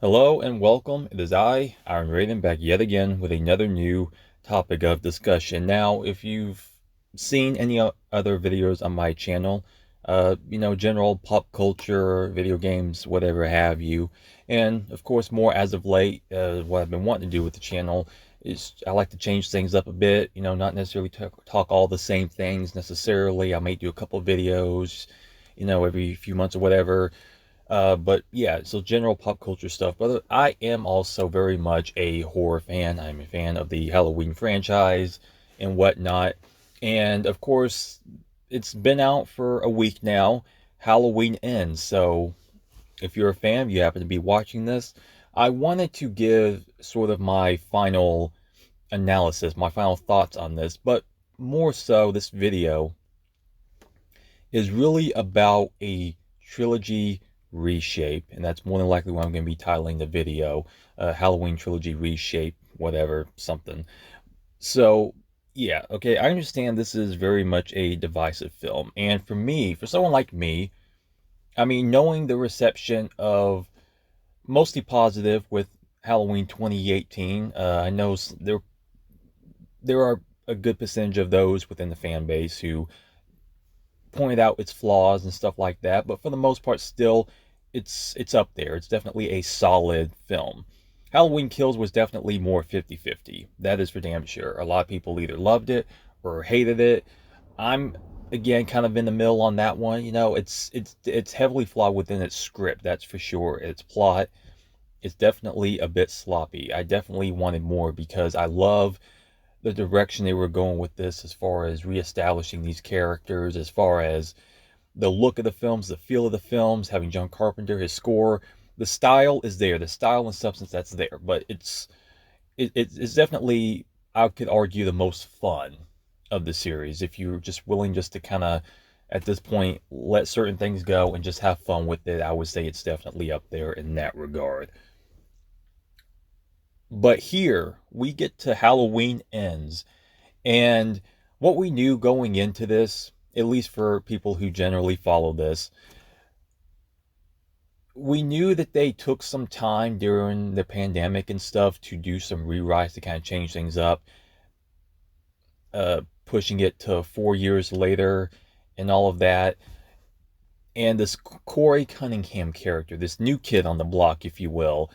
Hello and welcome. It is I, Iron Raiden, back yet again with another new topic of discussion. Now, if you've seen any other videos on my channel, general pop culture, video games, whatever have you, and of course, more as of late, what I've been wanting to do with the channel is I like to change things up a bit, not necessarily talk all the same things necessarily. I may do a couple videos, every few months or whatever, but yeah, so general pop culture stuff. But I am also very much a horror fan. I'm a fan of the Halloween franchise and whatnot. And of course, it's been out for a week now. Halloween ends. So if you're a fan, you happen to be watching this, I wanted to give sort of my final analysis, my final thoughts on this. But more so, this video is really about a trilogy reshape, and that's more than likely what I'm going to be titling the video, Halloween trilogy reshape, whatever, something. So, yeah, okay, I understand this is very much a divisive film, and for me, for someone like me, I mean, knowing the reception of mostly positive with Halloween 2018, I know there are a good percentage of those within the fan base who pointed out its flaws and stuff like that, but for the most part, still, it's up there. It's definitely a solid film. Halloween Kills was definitely more 50-50. That is for damn sure. A lot of people either loved it or hated it. I'm again kind of in the middle on that one. It's heavily flawed within its script, that's for sure. Its plot is definitely a bit sloppy. I definitely wanted more because I love the direction they were going with this as far as reestablishing these characters, as far as the look of the films, the feel of the films, having John Carpenter, his score, the style is there, the style and substance that's there, but it's definitely, I could argue, the most fun of the series. If you're just willing just to kind of at this point let certain things go and just have fun with it, I would say it's definitely up there in that regard. But here we get to Halloween Ends, and what we knew going into this, at least for people who generally follow this, we knew that they took some time during the pandemic and stuff to do some rewrites to kind of change things up, pushing it to 4 years later and all of that. And this Corey Cunningham character, this new kid on the block, if you will,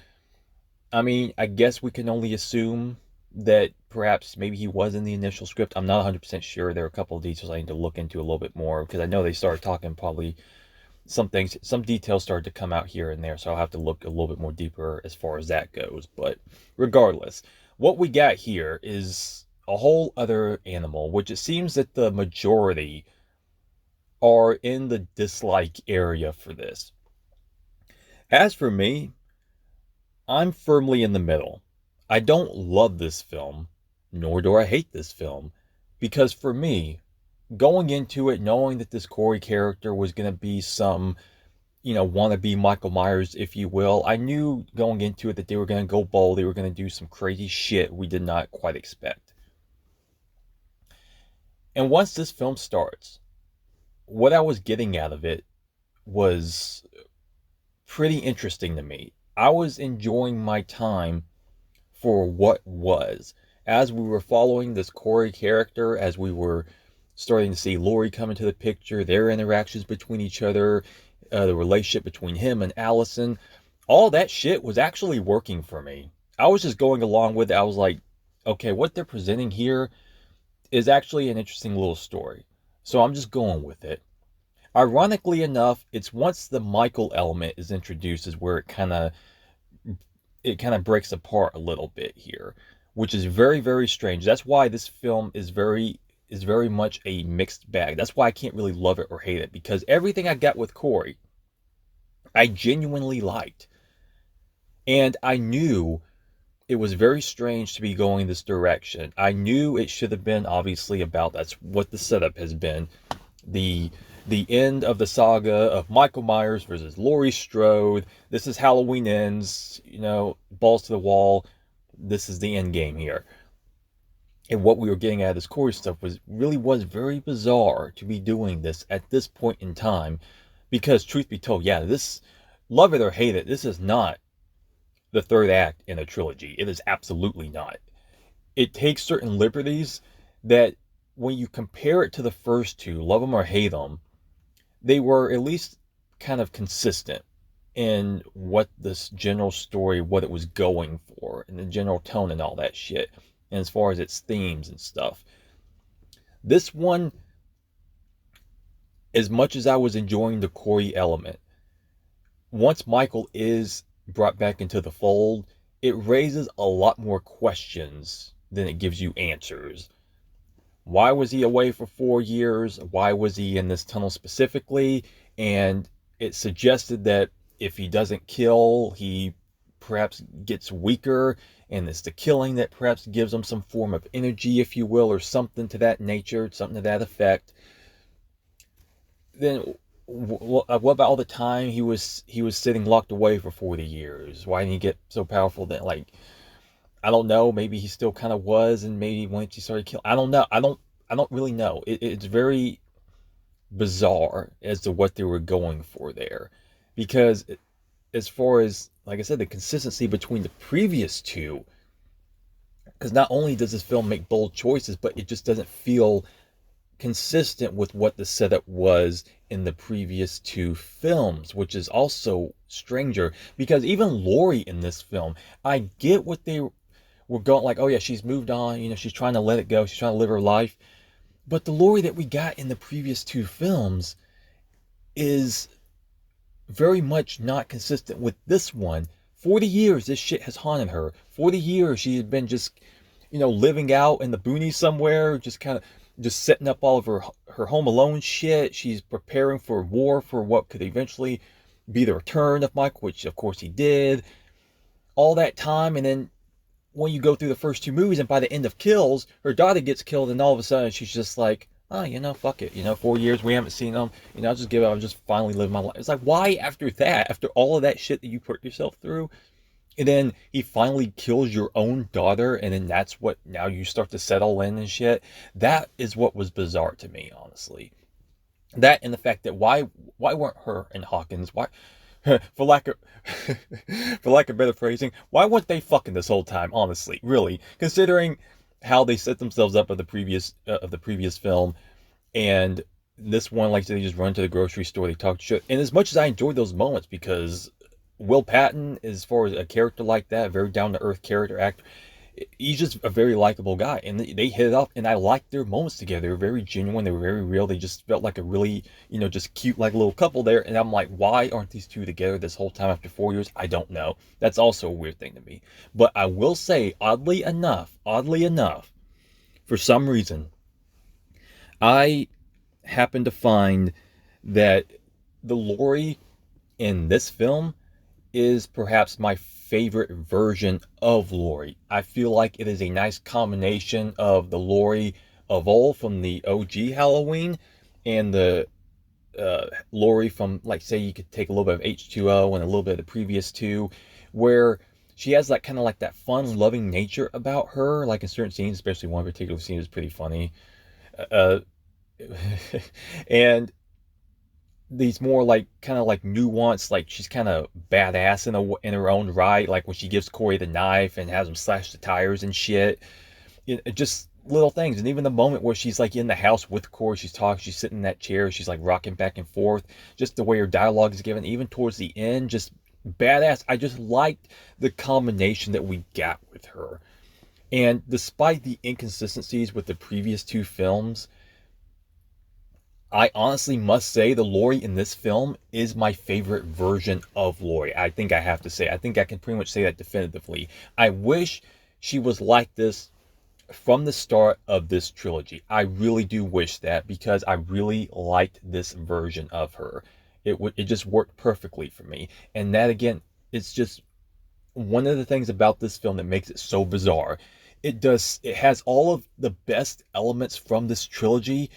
I mean, I guess we can only assume that perhaps maybe he was in the initial script. I'm not 100% sure. There are a couple of details I need to look into a little bit more because I know they started talking probably some things, some details started to come out here and there, so I'll have to look a little bit more deeper as far as that goes. But regardless, what we got here is a whole other animal, which it seems that the majority are in the dislike area for this. As for me, I'm firmly in the middle. I don't love this film, nor do I hate this film, because for me, going into it knowing that this Corey character was going to be some, wannabe Michael Myers, if you will, I knew going into it that they were going to go bold, they were going to do some crazy shit we did not quite expect. And once this film starts, what I was getting out of it was pretty interesting to me. I was enjoying my time for what was. As we were following this Corey character, as we were starting to see Laurie come into the picture, their interactions between each other, the relationship between him and Allison, all that shit was actually working for me. I was just going along with it. I was like, okay, what they're presenting here is actually an interesting little story. So I'm just going with it. Ironically enough, it's once the Michael element is introduced is where it kind of breaks apart a little bit here, which is very, very strange. That's why this film is very much a mixed bag. That's why I can't really love it or hate it, because everything I got with Corey, I genuinely liked. And I knew it was very strange to be going this direction. I knew it should have been obviously about, that's what the setup has been, the the end of the saga of Michael Myers versus Laurie Strode. This is Halloween Ends, balls to the wall. This is the end game here. And what we were getting out of this Corey stuff was very bizarre to be doing this at this point in time, because truth be told, yeah, this, love it or hate it, this is not the third act in a trilogy. It is absolutely not. It takes certain liberties that, when you compare it to the first two, love them or hate them, they were at least kind of consistent in what this general story, what it was going for, and the general tone and all that shit, and as far as its themes and stuff. This one, as much as I was enjoying the Corey element, once Michael is brought back into the fold, it raises a lot more questions than it gives you answers. Why was he away for 4 years? Why was he in this tunnel specifically? And it suggested that if he doesn't kill, he perhaps gets weaker, and it's the killing that perhaps gives him some form of energy, if you will, or something to that nature, something to that effect. Then what about all the time he was sitting locked away for 40 years? Why didn't he get so powerful then? Like, I don't know. Maybe he still kind of was, and maybe once he started killing, I don't know. I don't really know. It's very bizarre as to what they were going for there, because as far as, like I said, the consistency between the previous two, because not only does this film make bold choices, but it just doesn't feel consistent with what the setup was in the previous two films, which is also stranger, because even Laurie in this film, I get what they were going, like, oh yeah, she's moved on, you know, she's trying to let it go, she's trying to live her life, but the Laurie that we got in the previous two films is very much not consistent with this one. 40 years this shit has haunted her. 40 years she had been just, you know, living out in the boonies somewhere, just kind of just setting up all of her Home Alone shit. She's preparing for war, for what could eventually be the return of Mike, which of course he did. All that time, and then when you go through the first two movies, and by the end of Kills, her daughter gets killed, and all of a sudden she's just like, oh, you know, fuck it. You know, 4 years, we haven't seen them. You know, I'll just give up. I'll just finally live my life. It's like, why after that? After all of that shit that you put yourself through? And then he finally kills your own daughter, and then that's what, now you start to settle in and shit. That is what was bizarre to me, honestly. That, and the fact that why weren't her and Hawkins, why, for lack of for lack of better phrasing, why weren't they fucking this whole time? Honestly, really, considering how they set themselves up of the previous film, and this one, like they just run to the grocery store, they talk shit. And as much as I enjoyed those moments, because Will Patton, as far as a character like that, very down to earth character actor, he's just a very likable guy, and they hit it off, and I liked their moments together. They were very genuine, they were very real, they just felt like a really, you know, just cute, like, little couple there. And I'm like, why aren't these two together this whole time after 4 years? I don't know. That's also a weird thing to me. But I will say, oddly enough, for some reason, I happen to find that the Laurie in this film is perhaps my favorite version of Laurie. I feel like it is a nice combination of the Laurie of old from the OG Halloween, and the Laurie from, like, say you could take a little bit of H2O and a little bit of the previous two, where she has like kind of like that fun, loving nature about her. Like in certain scenes, especially one particular scene is pretty funny. Uh, and these more like kind of like nuanced, like she's kind of badass in her own right, like when she gives Corey the knife and has him slash the tires and shit. Just little things. And even the moment where she's like in the house with Corey, she's talking, she's sitting in that chair, she's like rocking back and forth, just the way her dialogue is given, even towards the end, just badass. I just liked the combination that we got with her. And despite the inconsistencies with the previous two films, I honestly must say the Laurie in this film is my favorite version of Laurie. I think I have to say. I think I can pretty much say that definitively. I wish she was like this from the start of this trilogy. I really do wish that, because I really liked this version of her. It just worked perfectly for me. And that, again, it's just one of the things about this film that makes it so bizarre. It has all of the best elements from this trilogy,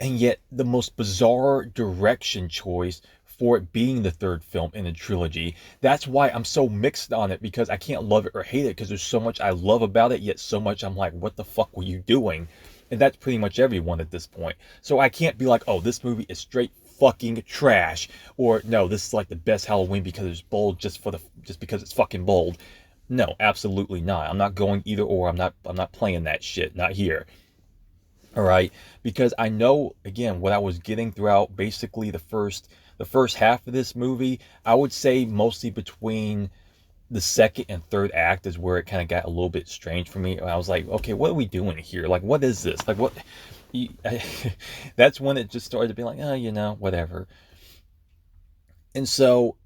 and yet the most bizarre direction choice for it being the third film in a trilogy. That's why I'm so mixed on it, because I can't love it or hate it, because there's so much I love about it, yet so much I'm like, what the fuck were you doing? And that's pretty much everyone at this point. So I can't be like, oh, this movie is straight fucking trash, or no, this is like the best Halloween because it's bold just because it's fucking bold. No, absolutely not. I'm not going either or. I'm not playing that shit. Not here. All right, because I know again what I was getting throughout basically the first half of this movie. I would say mostly between the second and third act is where it kind of got a little bit strange for me. I was like, okay, what are we doing here? Like, what is this? Like, what? That's when it just started to be like, oh, whatever. And so,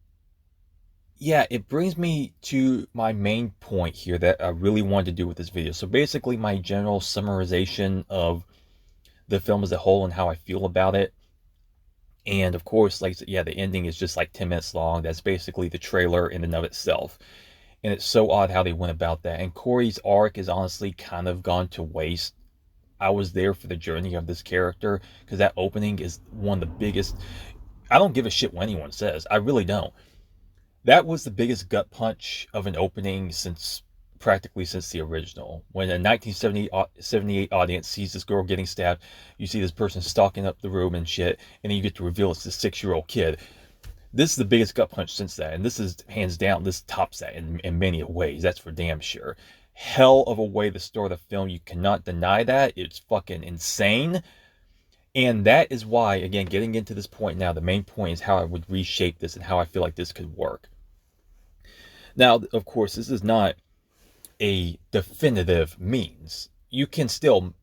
yeah, it brings me to my main point here that I really wanted to do with this video. So basically, my general summarization of the film as a whole and how I feel about it. And of course, like, yeah, the ending is just like 10 minutes long. That's basically the trailer in and of itself. And it's so odd how they went about that. And Corey's arc is honestly kind of gone to waste. I was there for the journey of this character because that opening is one of the biggest. I don't give a shit what anyone says. I really don't. That was the biggest gut punch of an opening practically since the original. When a 1978 audience sees this girl getting stabbed, you see this person stalking up the room and shit, and then you get to reveal it's this 6-year-old kid. This is the biggest gut punch since that, and this is hands down, this tops that in many ways. That's for damn sure. Hell of a way to start a film. You cannot deny that. It's fucking insane. And that is why, again, getting into this point now, the main point is how I would reshape this and how I feel like this could work. Now, of course, this is not a definitive means. You can still,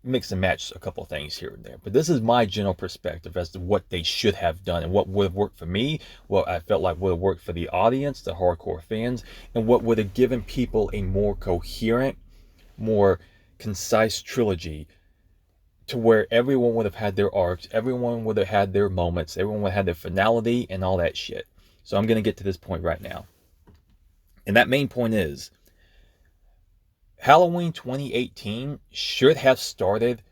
mix and match a couple things here and there. But this is my general perspective as to what they should have done and what would have worked for me, what I felt like would have worked for the audience, the hardcore fans, and what would have given people a more coherent, more concise trilogy to where everyone would have had their arcs, everyone would have had their moments, everyone would have had their finality and all that shit. So I'm going to get to this point right now. And that main point is Halloween 2018 should have started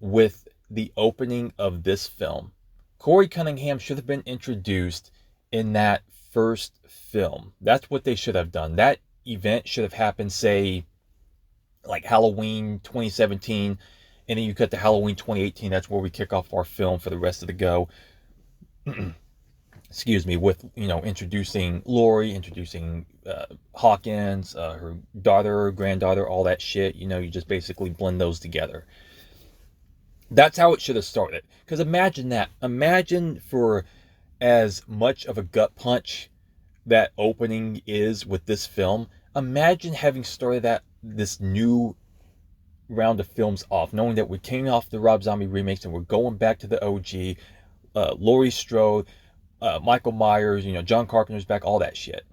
with the opening of this film. Corey Cunningham should have been introduced in that first film. That's what they should have done. That event should have happened, say, like Halloween 2017, and then you cut to Halloween 2018. That's where we kick off our film for the rest of the go. Excuse me, with, introducing Lori, introducing Hawkins, her daughter, granddaughter, all that shit. You just basically blend those together. That's how it should have started. Because imagine that. Imagine for as much of a gut punch that opening is with this film. Imagine having started this new round of films off, knowing that we came off the Rob Zombie remakes and we're going back to the OG, Laurie Strode, Michael Myers, John Carpenter's back, all that shit.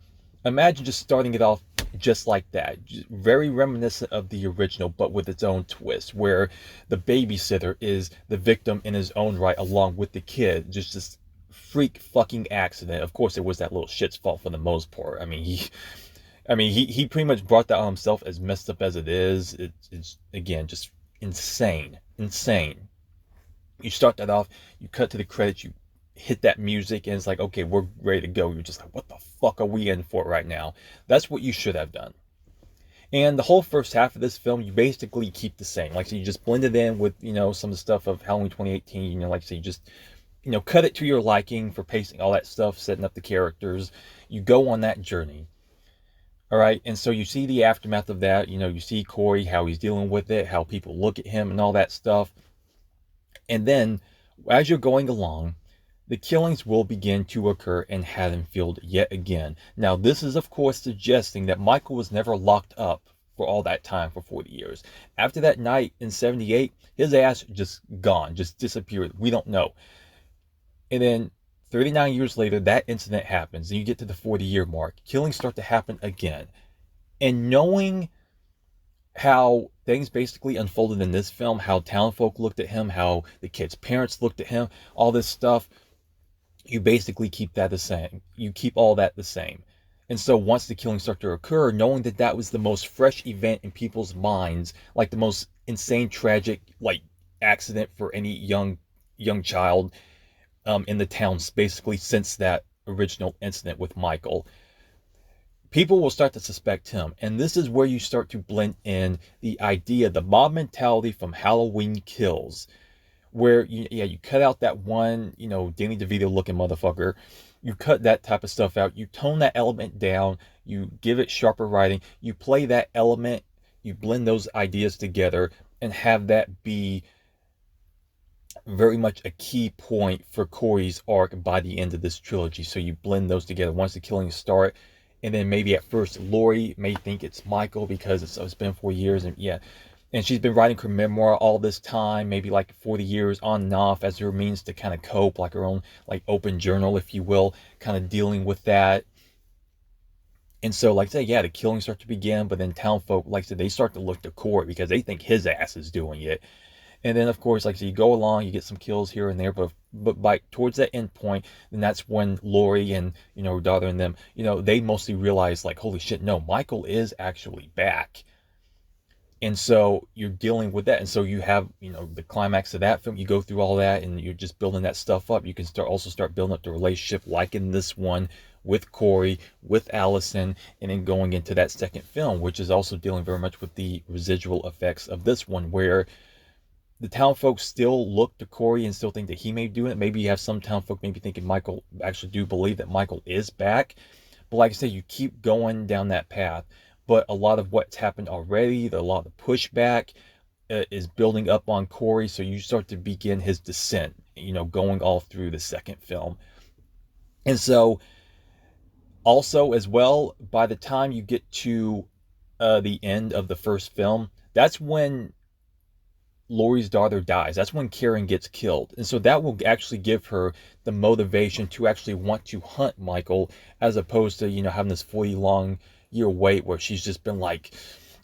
Imagine just starting it off just like that. Very reminiscent of the original, but with its own twist, where the babysitter is the victim in his own right, along with the kid. Just this freak fucking accident. Of course, it was that little shit's fault for the most part. He pretty much brought that on himself, as messed up as it is. It's again, just insane. You start that off, you cut to the credits, you hit that music, and it's like, okay, we're ready to go. You're just like, what the fuck are we in for right now? That's what you should have done. And the whole first half of this film, you basically keep the same. Like, so you just blend it in with, some of the stuff of Halloween 2018. Like, so you just, cut it to your liking for pacing, all that stuff, setting up the characters. You go on that journey. All right. And so you see the aftermath of that. You see Corey, how he's dealing with it, how people look at him and all that stuff. And then as you're going along, the killings will begin to occur in Haddonfield yet again. Now, this is, of course, suggesting that Michael was never locked up for all that time, for 40 years. After that night in 78, his ass just gone, just disappeared. We don't know. And then 39 years later, that incident happens, and you get to the 40-year mark. Killings start to happen again. And knowing how things basically unfolded in this film, how townfolk looked at him, how the kid's parents looked at him, all this stuff, you basically keep that the same. You keep all that the same. And so once the killings start to occur, knowing that that was the most fresh event in people's minds, like the most insane, tragic, like, accident for any young child in the towns, basically since that original incident with Michael, people will start to suspect him. And this is where you start to blend in the idea, the mob mentality from Halloween Kills, where you cut out that one, Danny DeVito looking motherfucker. You cut that type of stuff out. You tone that element down. You give it sharper writing. You play that element. You blend those ideas together and have that be very much a key point for Corey's arc by the end of this trilogy. So you blend those together once the killings start, and then maybe at first Laurie may think it's Michael because it's been 4 years, and yeah, and she's been writing her memoir all this time, maybe like 40 years on and off as her means to kind of cope, like her own like open journal, if you will, kind of dealing with that. And so, like I said, yeah, the killings start to begin, but then townfolk, like I said, they start to look to Corey because they think his ass is doing it. And then, of course, like so you go along, you get some kills here and there, but by towards that end point, then that's when Lori and her daughter and them, they mostly realize like, holy shit, no, Michael is actually back. And so you're dealing with that, and so you have the climax of that film. You go through all that, and you're just building that stuff up. You can start building up the relationship, like in this one with Corey, with Allison, and then going into that second film, which is also dealing very much with the residual effects of this one, where the town folks still look to Corey and still think that he may be doing it. Maybe you have some town folk maybe thinking Michael actually do believe that Michael is back. But like I said, you keep going down that path. But a lot of what's happened already, a lot of the pushback is building up on Corey. So you start to begin his descent, going all through the second film. And so also as well, by the time you get to the end of the first film, that's when Lori's daughter dies. That's when Karen gets killed. And so that will actually give her the motivation to actually want to hunt Michael, as opposed to, having this 40-long-year wait where she's just been like,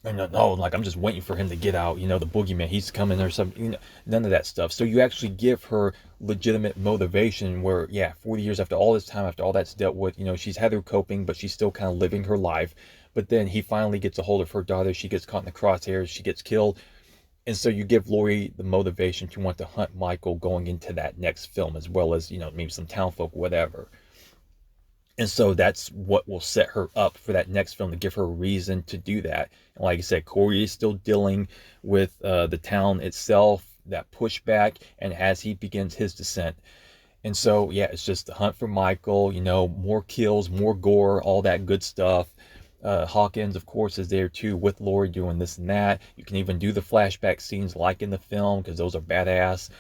no, like I'm just waiting for him to get out, the boogeyman, he's coming or something, none of that stuff. So you actually give her legitimate motivation where, yeah, 40 years after all this time, after all that's dealt with, she's had her coping, but she's still kind of living her life. But then he finally gets a hold of her daughter. She gets caught in the crosshairs. She gets killed. And so you give Laurie the motivation to want to hunt Michael going into that next film, as well as, maybe some townfolk, whatever. And so that's what will set her up for that next film, to give her a reason to do that. And like I said, Corey is still dealing with the town itself, that pushback, and as he begins his descent. And so, yeah, it's just the hunt for Michael, more kills, more gore, all that good stuff. Hawkins, of course, is there too with Laurie doing this and that. You can even do the flashback scenes like in the film, because those are badass.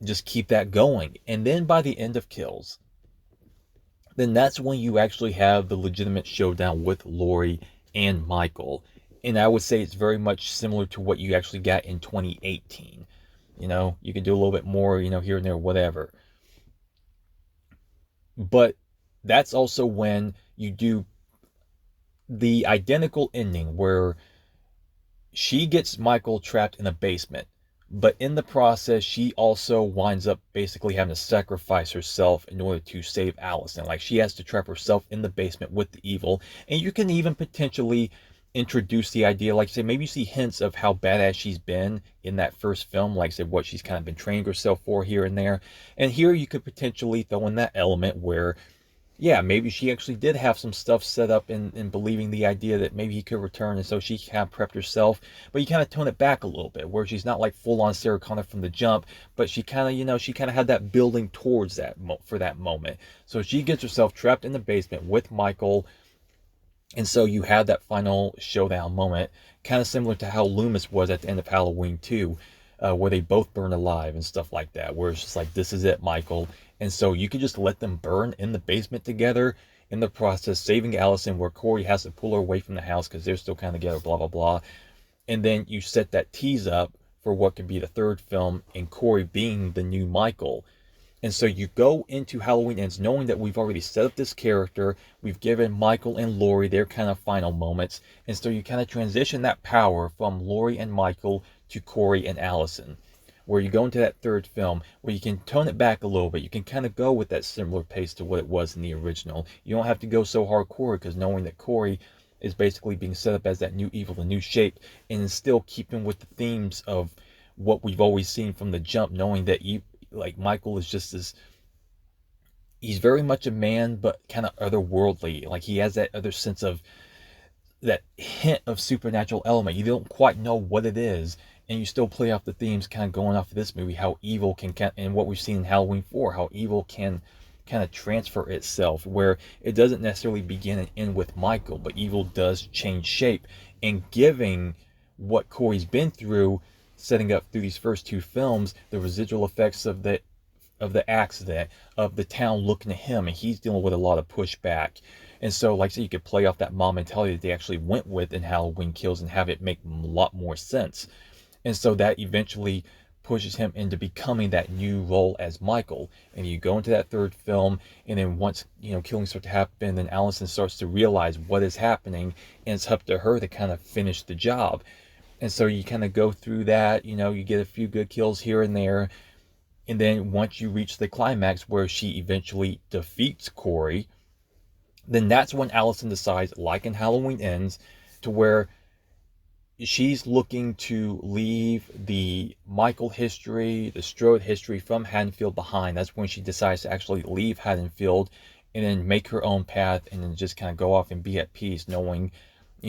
Just keep that going. And then by the end of Kills, then that's when you actually have the legitimate showdown with Laurie and Michael. And I would say it's very much similar to what you actually got in 2018. You can do a little bit more, here and there, whatever. But that's also when you do the identical ending where she gets Michael trapped in a basement, but in the process, she also winds up basically having to sacrifice herself in order to save Allison. Like, she has to trap herself in the basement with the evil. And you can even potentially introduce the idea, like I said, maybe you see hints of how badass she's been in that first film, like I said, what she's kind of been training herself for here and there. And here you could potentially throw in that element where, yeah, maybe she actually did have some stuff set up in believing the idea that maybe he could return, and so she kind of prepped herself. But you kind of tone it back a little bit, where she's not like full on Sarah Connor from the jump, but she kind of, she kind of had that building towards that for that moment. So she gets herself trapped in the basement with Michael, and so you have that final showdown moment, kind of similar to how Loomis was at the end of Halloween 2, where they both burn alive and stuff like that, where it's just like, this is it, Michael. And so you can just let them burn in the basement together, in the process saving Allison, where Corey has to pull her away from the house because they're still kind of together, blah, blah, blah. And then you set that tease up for what could be the third film, and Corey being the new Michael. And so you go into Halloween Ends knowing that we've already set up this character, we've given Michael and Laurie their kind of final moments, and so you kind of transition that power from Laurie and Michael to Corey and Allison, where you go into that third film, where you can tone it back a little bit. You can kind of go with that similar pace to what it was in the original. You don't have to go so hardcore, because knowing that Corey is basically being set up as that new evil, the new shape, and still keeping with the themes of what we've always seen from the jump, knowing that like Michael is just this, he's very much a man, but kind of otherworldly. Like, he has that other sense of, that hint of supernatural element. You don't quite know what it is, and you still play off the themes kind of going off of this movie, how evil can, and what we've seen in Halloween 4, how evil can kind of transfer itself, where it doesn't necessarily begin and end with Michael, but evil does change shape, and giving what Corey's been through, setting up through these first two films, the residual effects of the accident, of the town looking at him, and he's dealing with a lot of pushback. And so, like I said, you could play off that mom mentality that they actually went with in Halloween Kills and have it make a lot more sense. And so that eventually pushes him into becoming that new role as Michael. And you go into that third film, and then once, killings start to happen, then Allison starts to realize what is happening, and it's up to her to kind of finish the job. And so you kind of go through that, you get a few good kills here and there. And then once you reach the climax where she eventually defeats Corey, then that's when Allison decides, like in Halloween Ends, to where she's looking to leave the Michael history, the Strode history from Haddonfield behind. That's when she decides to actually leave Haddonfield and then make her own path, and then just kind of go off and be at peace, knowing,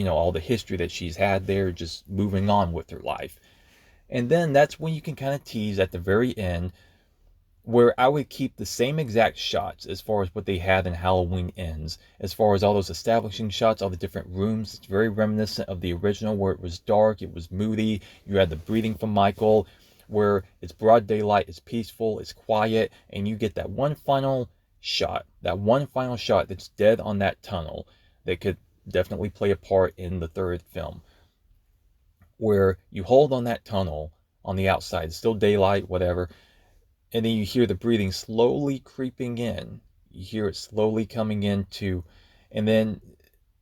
all the history that she's had there, just moving on with her life. And then that's when you can kind of tease at the very end, where I would keep the same exact shots as far as what they had in Halloween Ends, as far as all those establishing shots, all the different rooms. It's very reminiscent of the original, where it was dark, it was moody, you had the breathing from Michael, where it's broad daylight, it's peaceful, it's quiet, and you get that one final shot that's dead on that tunnel that could definitely play a part in the third film, where you hold on that tunnel on the outside, it's still daylight, whatever, and then you hear the breathing slowly creeping in. You hear it slowly coming into, and then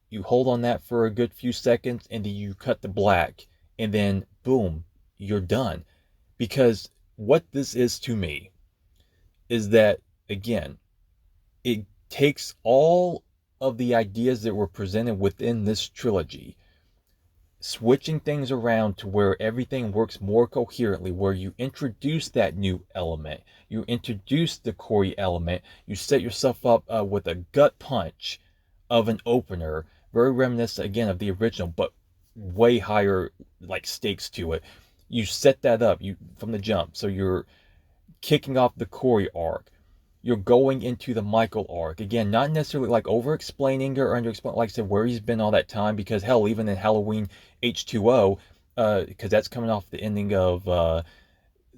you hold on that for a good few seconds, and then you cut to black, and then boom, you're done. Because what this is to me is that, again, it takes all of the ideas that were presented within this trilogy, switching things around to where everything works more coherently, where you introduce that new element, you introduce the Corey element, you set yourself up with a gut punch of an opener, very reminiscent again of the original, but way higher like stakes to it. You set that up from the jump, so you're kicking off the Corey arc. You're going into the Michael arc. Again, not necessarily like over-explaining or under-explaining, like I said, where he's been all that time, because hell, even in Halloween H2O, because that's coming off the ending of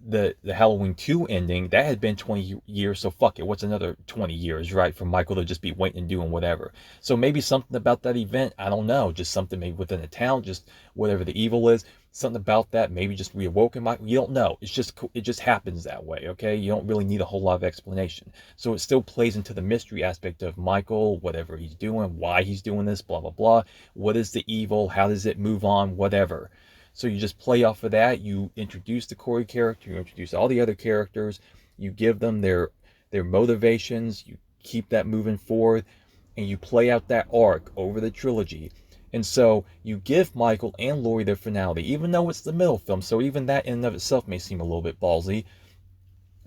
the Halloween 2 ending, that had been 20 years, so fuck it, what's another 20 years, right, for Michael to just be waiting and doing whatever. So maybe something about that event, I don't know, just something maybe within the town, just whatever the evil is, something about that, maybe just reawoken Michael, you don't know, it just happens that way, okay? You don't really need a whole lot of explanation. So it still plays into the mystery aspect of Michael, whatever he's doing, why he's doing this, blah, blah, blah. What is the evil? How does it move on? Whatever. So you just play off of that. You introduce the Corey character, you introduce all the other characters, you give them their motivations, you keep that moving forward, and you play out that arc over the trilogy. And so you give Michael and Laurie their finality, even though it's the middle film, so even that in and of itself may seem a little bit ballsy.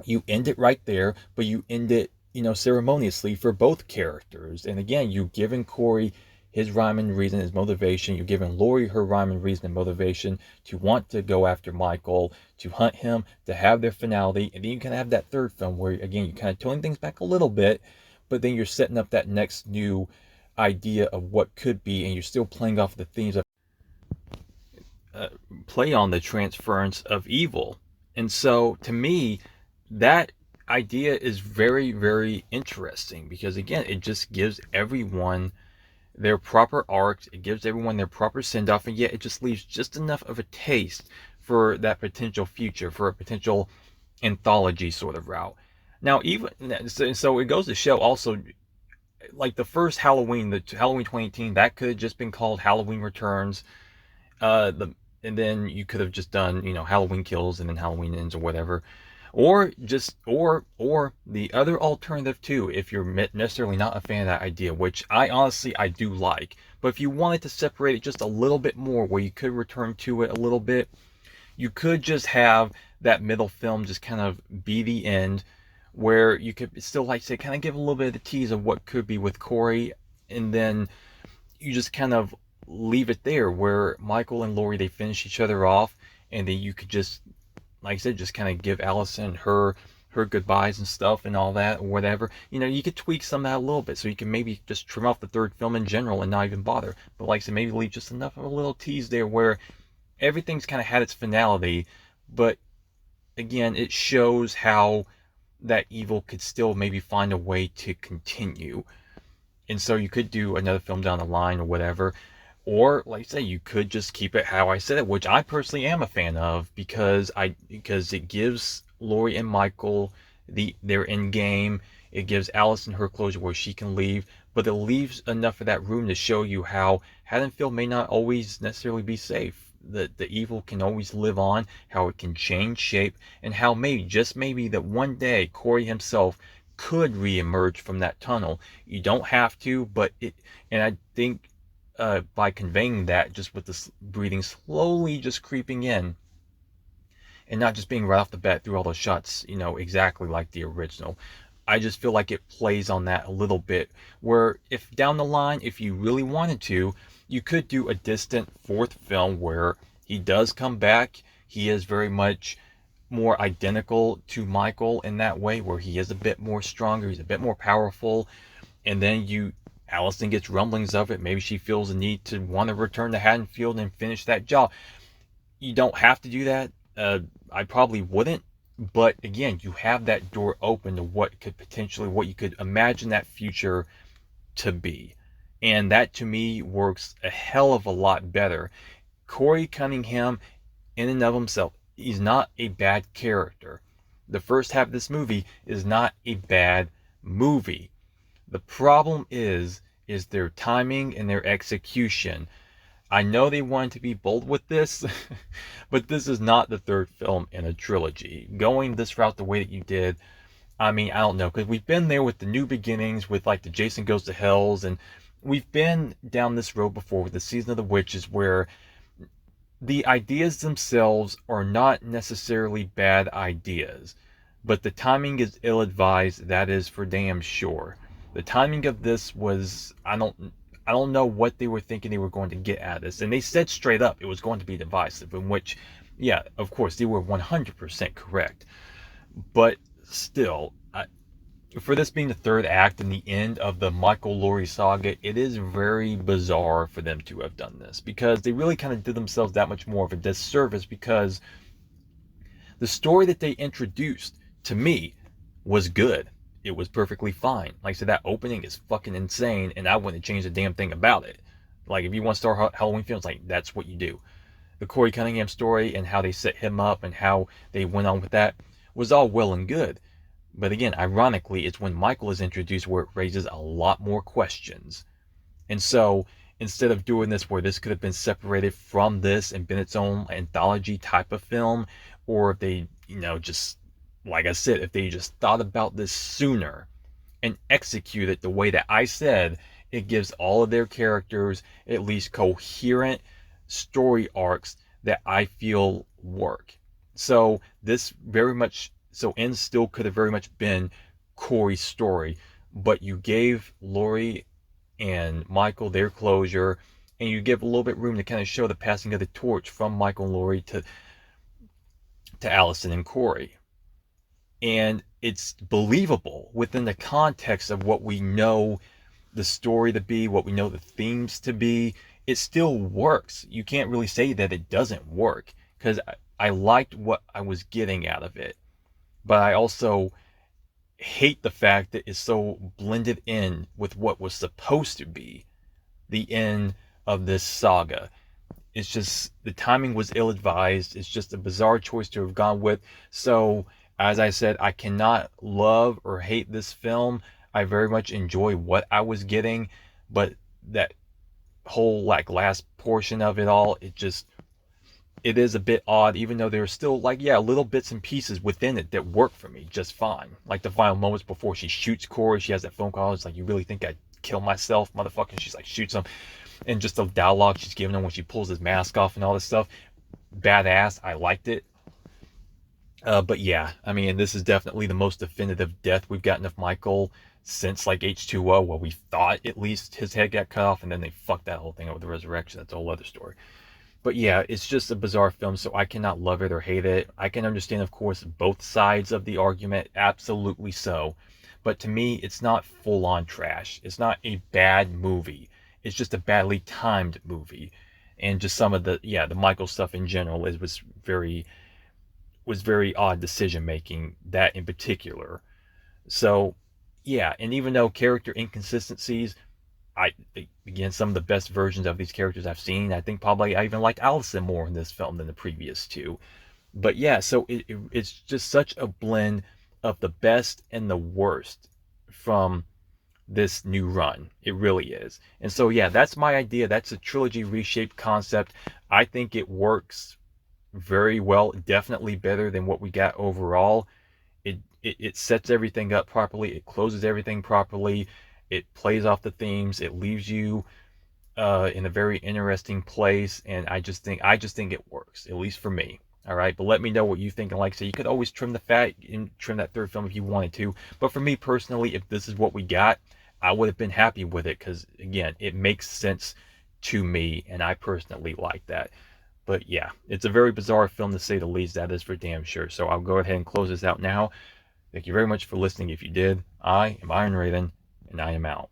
You end it right there, but you end it, ceremoniously for both characters. And again, you've given Corey his rhyme and reason, his motivation. You're giving Laurie her rhyme and reason and motivation to want to go after Michael, to hunt him, to have their finality. And then you kind of have that third film where, again, you're kind of toning things back a little bit, but then you're setting up that next new idea of what could be, and you're still playing off the themes of play on the transference of evil. And so, to me, that idea is very, very interesting, because, again, it just gives everyone their proper arcs, it gives everyone their proper send-off, and yet it just leaves just enough of a taste for that potential future, for a potential anthology sort of route. Now, even so, it goes to show also, like the first Halloween, the Halloween 2018, that could have just been called Halloween Returns. And then you could have just done, Halloween Kills and then Halloween Ends or whatever. Or the other alternative too, if you're necessarily not a fan of that idea, which I do like. But if you wanted to separate it just a little bit more, where you could return to it a little bit, you could just have that middle film just kind of be the end, where you could still, like say, kind of give a little bit of the tease of what could be with Corey, and then you just kind of leave it there, where Michael and Laurie, they finish each other off, and then you could just, like I said, just kind of give Allison her goodbyes and stuff and all that, or whatever. You know, you could tweak some of that a little bit, so you can maybe just trim off the third film in general and not even bother. But like I said, maybe leave just enough of a little tease there where everything's kind of had its finality, but again, it shows how that evil could still maybe find a way to continue. And so you could do another film down the line or whatever. Or, like I say, you could just keep it how I said it, which I personally am a fan of, because it gives Laurie and Michael their end game. It gives Allison her closure where she can leave, but it leaves enough of that room to show you how Haddonfield may not always necessarily be safe. The evil can always live on, how it can change shape, and how maybe, just maybe, that one day Corey himself could reemerge from that tunnel. You don't have to, but and I think by conveying that, just with this breathing slowly just creeping in, and not just being right off the bat through all those shots, exactly like the original. I just feel like it plays on that a little bit, where if down the line, if you really wanted to, you could do a distant fourth film where he does come back. He is very much more identical to Michael in that way, where he is a bit more stronger, he's a bit more powerful, and then Allison gets rumblings of it. Maybe she feels the need to want to return to Haddonfield and finish that job. You don't have to do that. I probably wouldn't. But again, you have that door open to what you could imagine that future to be. And that to me works a hell of a lot better. Corey Cunningham, in and of himself, he's not a bad character. The first half of this movie is not a bad movie. The problem is their timing and their execution. I know they wanted to be bold with this, but this is not the third film in a trilogy. Going this route the way that you did, I mean, I don't know, because we've been there with the New Beginnings, with like the Jason Goes to Hells, and we've been down this road before with the Season of the Witches, where the ideas themselves are not necessarily bad ideas, but the timing is ill-advised, that is for damn sure. The timing of this was, I don't know what they were thinking they were going to get at us. And they said straight up it was going to be divisive, in which, yeah, of course, they were 100% correct. But still, for this being the third act and the end of the Michael Laurie saga, it is very bizarre for them to have done this, because they really kind of did themselves that much more of a disservice, because the story that they introduced, to me, was good. It was perfectly fine. Like I said, that opening is fucking insane, and I wouldn't change a damn thing about it. Like, if you want to start Halloween films, like, that's what you do. The Corey Cunningham story and how they set him up and how they went on with that was all well and good. But again, ironically, it's when Michael is introduced where it raises a lot more questions. And so, instead of doing this where this could have been separated from this and been its own anthology type of film, or if they, just, like I said, if they just thought about this sooner and executed the way that I said, it gives all of their characters at least coherent story arcs that I feel work. So this very much, End still could have very much been Corey's story, but you gave Laurie and Michael their closure, and you give a little bit room to kind of show the passing of the torch from Michael and Laurie to Allison and Corey. And it's believable within the context of what we know the story to be, what we know the themes to be. It still works. You can't really say that it doesn't work, because I liked what I was getting out of it. But I also hate the fact that it's so blended in with what was supposed to be the end of this saga. It's just, the timing was ill-advised. It's just a bizarre choice to have gone with. So, as I said, I cannot love or hate this film. I very much enjoy what I was getting, but that whole last portion of it all, it is a bit odd, even though there's still little bits and pieces within it that work for me just fine. Like the final moments before she shoots Corey, she has that phone call. It's like, you really think I'd kill myself, motherfucker? And she's like, shoots him. And just the dialogue she's giving him when she pulls his mask off and all this stuff. Badass. I liked it. But yeah, I mean, this is definitely the most definitive death we've gotten of Michael since H2O, where we thought at least his head got cut off, and then they fucked that whole thing up with the resurrection. That's a whole other story. But yeah, it's just a bizarre film, so I cannot love it or hate it. I can understand, of course, both sides of the argument, absolutely so. But to me, it's not full on trash. It's not a bad movie. It's just a badly timed movie. And just some of the Michael stuff in general was very odd decision making, that in particular. So yeah, and even though character inconsistencies, I again, some of the best versions of these characters I've seen. I think probably I even liked Allison more in this film than the previous two. But yeah, so it's just such a blend of the best and the worst from this new run. It really is. And so yeah, that's my idea. That's a trilogy reshaped concept. I think it works very well, definitely better than what we got overall. It sets everything up properly. It closes everything properly. It plays off the themes. It leaves you in a very interesting place, and I just think it works, at least for me. All right, but let me know what you think. And like I said, you could always trim the fat and trim that third film if you wanted to. But for me personally, if this is what we got, I would have been happy with it because again, it makes sense to me, and I personally like that. But yeah, it's a very bizarre film to say the least. That is for damn sure. So I'll go ahead and close this out now. Thank you very much for listening. If you did, I am Iron Raven, and I am out.